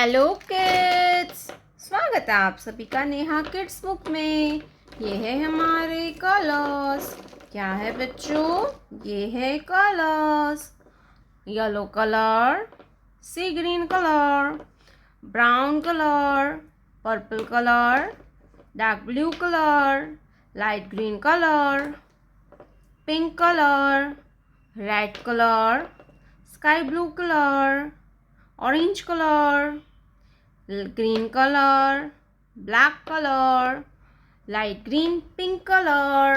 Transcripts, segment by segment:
Hello kids, स्वागत है आप सभी का नेहा किड्स बुक में। ये है हमारे कलर्स। क्या है बच्चों? ये है colours. Yellow colour, sea green colour, brown colour, purple colour, dark blue colour, light green colour, pink colour, red colour, sky blue colour, orange color, green color, black color, light green pink color.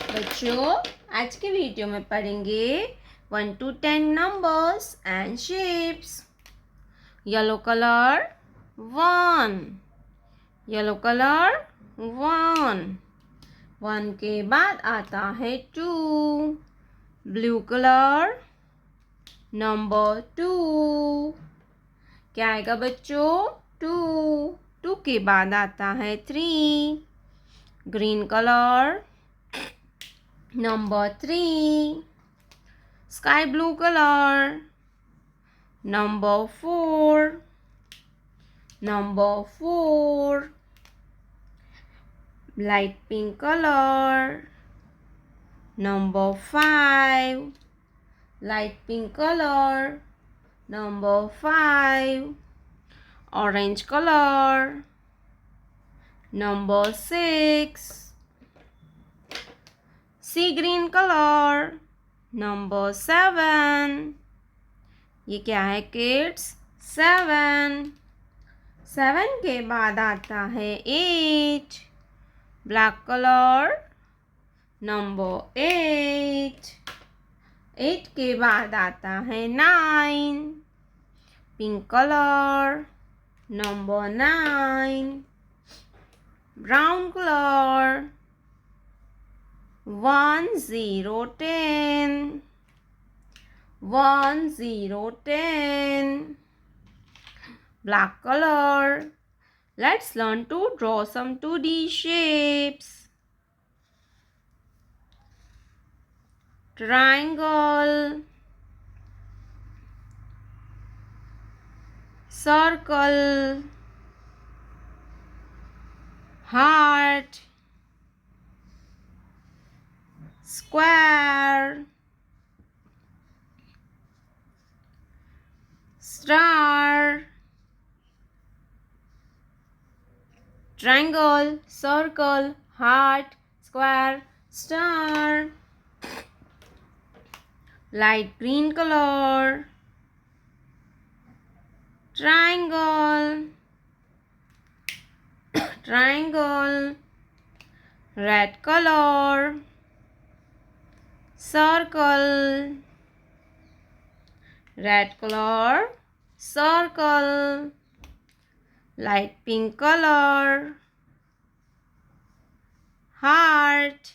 बच्चों, आज के video में पढ़ेंगे 1 to 10 numbers and shapes. Yellow color 1, yellow color 1. 1 के बाद आता है 2. Blue colour number 2. क्या आएगा बच्चों? 2 के बाद आता है 3. Green colour number 3. Sky blue colour number 4. Light pink colour number 5. light pink color number 5. orange color number 6. sea green color number 7. ये क्या है किड्स? 7 के बाद आता है 8. ब्लैक कलर नंबर 8 के बाद आता है 9. Pink colour number 9. Brown colour 1 0 10. 1 0 10. Black colour. Let's learn to draw some 2D shapes. Triangle, circle, heart, square, star. Triangle, circle, heart, square, star. Light green color, triangle, red color, circle, red color, circle, light pink color, heart,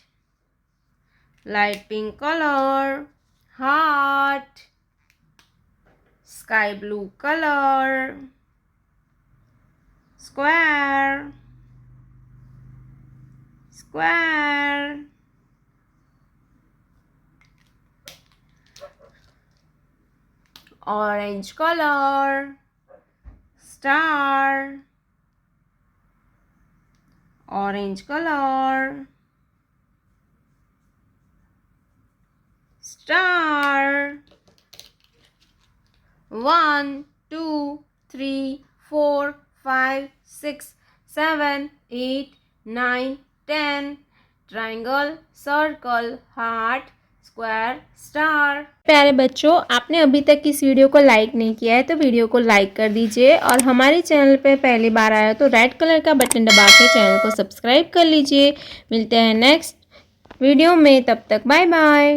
light pink color, heart, sky blue color, square, orange color, star, orange color, star. 1 2 3 4 5 6 7 8 9 10. Triangle, circle, heart, square, star. प्यारे बच्चों, आपने अभी तक इस video को like नहीं किया है तो वीडियो को लाइक कर दीजिए और हमारे चैनल पे पहली बार आया तो रेड कलर का बटन दबा के चैनल को सब्सक्राइब कर लीजिए। मिलते हैं नेक्स्ट वीडियो में, तब तक बाय बाय।